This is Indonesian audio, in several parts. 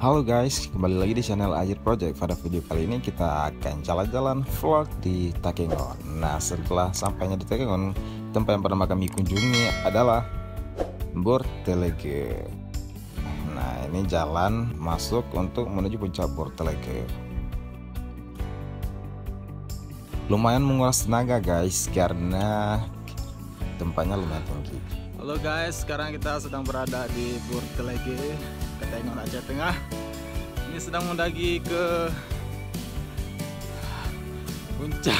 Halo guys, kembali lagi di channel Ajit Project. Pada video kali ini kita akan jalan-jalan vlog di Takengon. Nah, setelah sampainya di Takengon, tempat yang pertama kami kunjungi adalah Bortelege. Nah, ini jalan masuk untuk menuju puncak Bortelege. Lumayan menguras tenaga guys, karena tempatnya lumayan tinggi. Halo guys, sekarang kita sedang berada di Bortelege, Takengon Aceh Tengah. Ini sedang mendaki ke puncak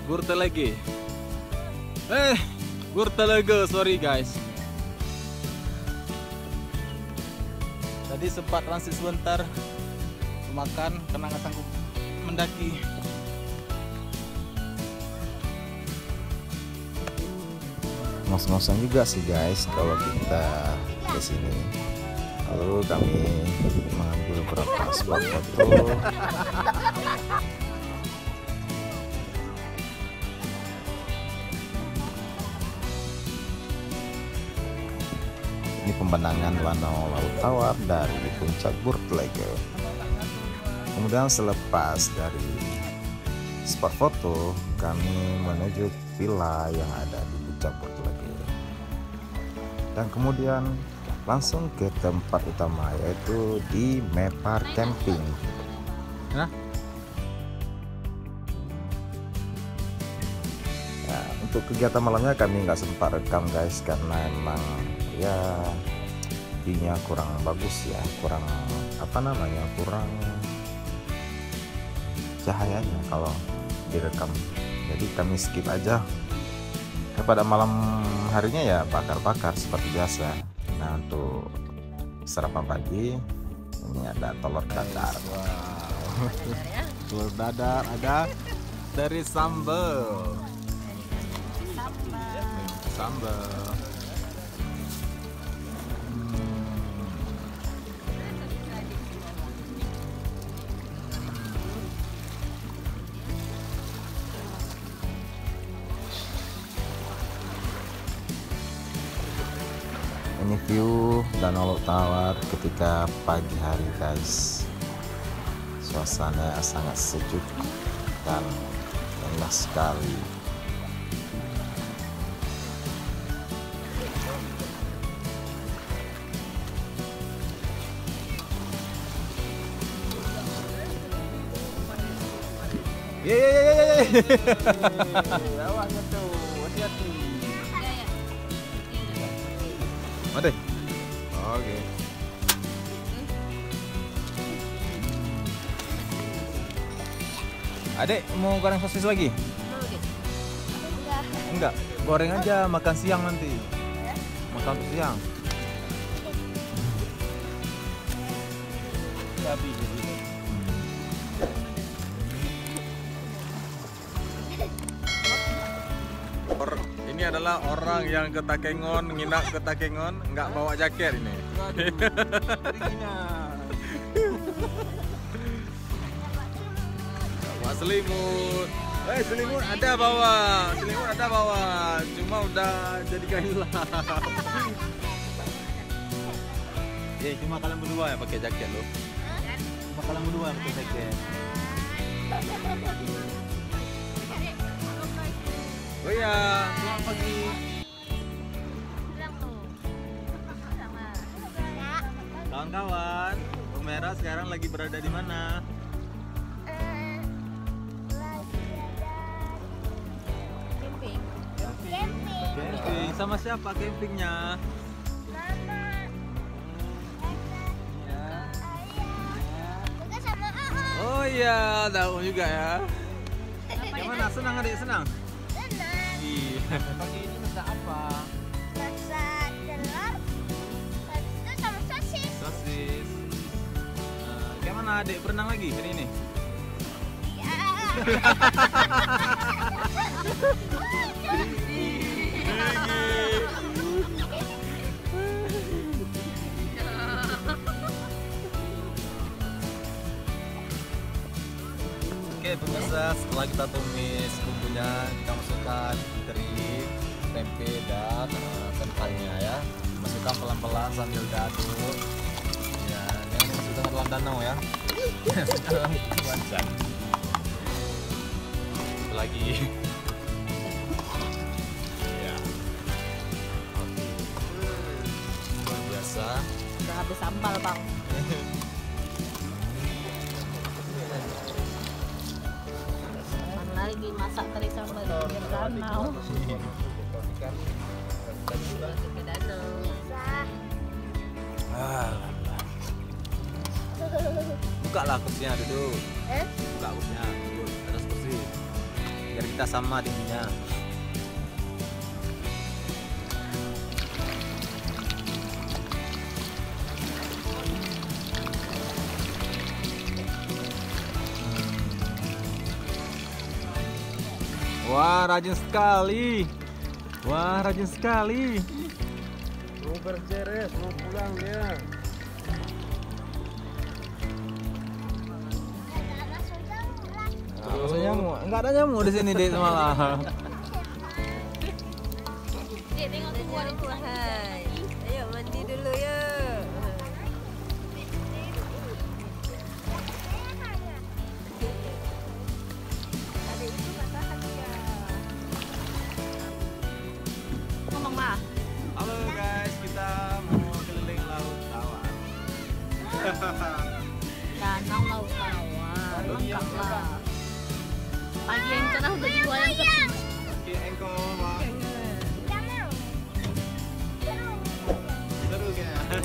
Bortelege. Bortelege, sorry guys. Tadi sempat transit sebentar makan karena nggak sanggup mendaki. Ngos-ngosan juga sih guys kalau kita ke sini. Lalu kami mengambil beberapa spot foto. Ini pemandangan danau Laut Tawar dari puncak Bortelege. Kemudian selepas dari spot foto, kami menuju villa yang ada di puncak Bortelege. Dan kemudian langsung ke tempat utama, yaitu di Mepar Camping. Nah, untuk kegiatan malamnya kami nggak sempat rekam guys, karena emang ya view-nya kurang bagus ya, kurang kurang cahayanya kalau direkam. Jadi kami skip aja. Pada malam harinya ya bakar-bakar seperti biasa. Nah, untuk sarapan pagi ini ada telur dadar. wow. Telur dadar ada dari sambal. Ini view Danau Laut Tawar ketika pagi hari guys. Suasana sangat sejuk dan indah sekali. Awaknya tuh, hati-hati. Ada? Oke. Adek mau goreng sosis lagi? Enggak, goreng aja, makan siang nanti. Makan siang. Cabai jadi. Ini adalah orang yang ke Takengon, nginap ke Takengon, nggak bawa jaket ini. Bawa selimut. Selimut ada bawa, cuma udah jadi hilang. Cuma kalian berdua ya pakai jaket lo. Cuma kalian berdua pakai jaket. Oh ya, selamat pagi. Kawan-kawan, Bung Merah sekarang lagi berada di mana? Camping. Sama siapa campingnya? Oh iya, tahu juga ya. Gimana? Senang adik, senang? Pagi ini masak apa? Masak telur, habis itu sama sosis. Sosis. Gimana adik, berenang lagi hari ini? Ya. Oke pemirsa, setelah kita tumis bumbunya, kita masukkan teri, tempe dan kentangnya ya. Masukkan pelan-pelan sambil diaduk. Ya, jangan masukkan terlalu danau ya. Dalam cuaca. Lagi. Ya. Oke. Luar biasa. Udah habis sambal, Bang. Mana lagi masak tadi sambal di pinggir danau. Masuk ke danau. Buka lah kursinya duduk. Buka kursinya duduk atas kursi. Biar kita sama tingginya. Wah, rajin sekali. Wah, rajin sekali. Mau berceres, mau pulang ya. Maksudnya nyamuk? Enggak ada nyamuk di sini deh semalam. Dek, tengok tuan. Hai. Ayo mandi dulu ya. Adik itu nggak tahan dia. Ngomong mah. Halo guys, kita mau keliling Laut Tawar. Danau Laut Tawar. Lengkap lah. Pagi yang cerah udah jiwa yang sepi. Oke, engkau mah. Seru kayaknya.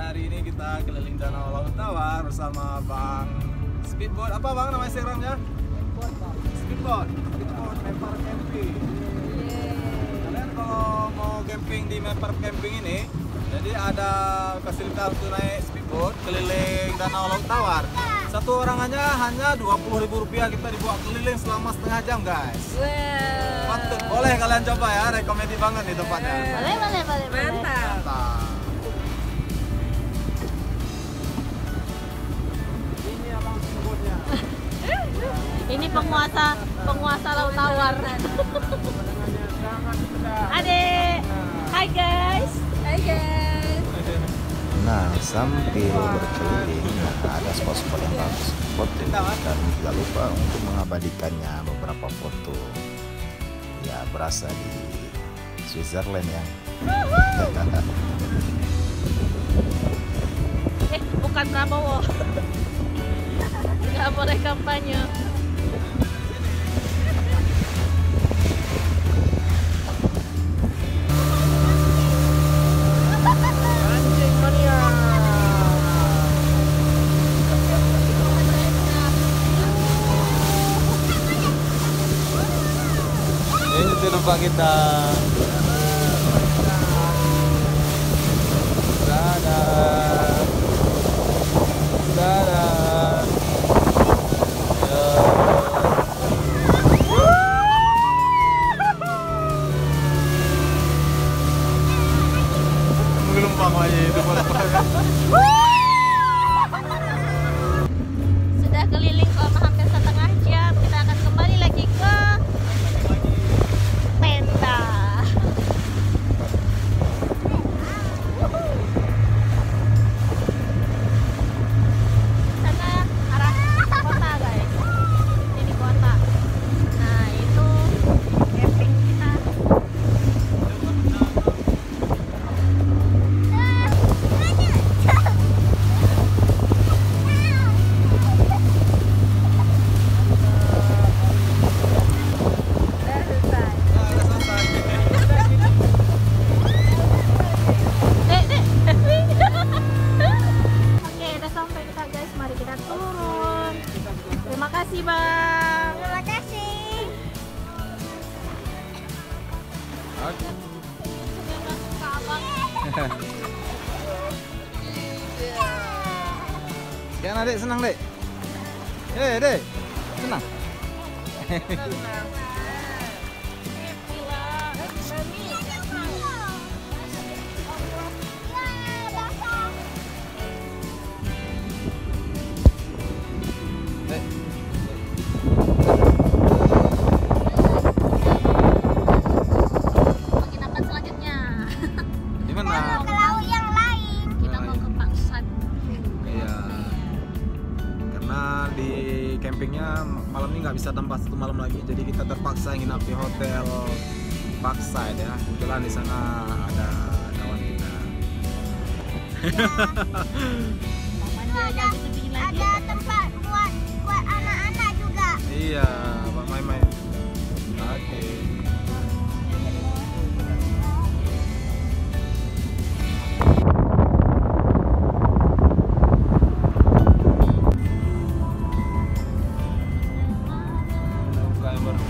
Hari ini kita keliling Danau Laut Tawar bersama Bang Speedboat. Apa Bang nama Instagramnya? Speedboat. Speedboat Mapper Camping. Kalian kalau mau camping di Mapper Camping ini, jadi ada fasilitas untuk naik speedboat keliling Danau Laut Tawar. Satu orang aja hanya Rp20.000, kita dibawa keliling selama setengah jam guys. Mantap. Boleh kalian coba ya, rekomendasi banget nih tempatnya. Boleh. Mantap. Ini penguasa Laut Tawar. Adek. Hai guys. Nah, sambil berkeliling, ada spot-spot yang bagus foto, dan tidak lupa untuk mengabadikannya beberapa foto. Ya, berasa di Switzerland ya. Bukan Prabowo. Nggak boleh kampanye. Ini tuh tempat kita. Dadah. Menggelombang aja itu Sudah keliling selama hampir setengah jam. Kita akan kembali lagi ke tenda. Gimana Dek, senang Dek? Dek, senang? Dek. Penginapan selanjutnya. Di mana? Ke laut yang lain. Kita mau ke Paksan. Iya. Karena di campingnya malam ini nggak bisa tempat 1 malam lagi, jadi kita terpaksa nginap di hotel Parkside ya. Kebetulan di sana ada kawan kita. Mamanya jangan sedih lagi. Ada tempat buat anak-anak juga. Iya, Pak main-main. Oke. Buka yang baru.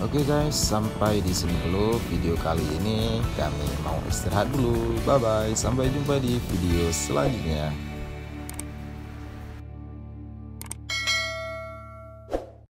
Oke guys, sampai di sini dulu video kali ini. Kami mau istirahat dulu. Bye bye. Sampai jumpa di video selanjutnya.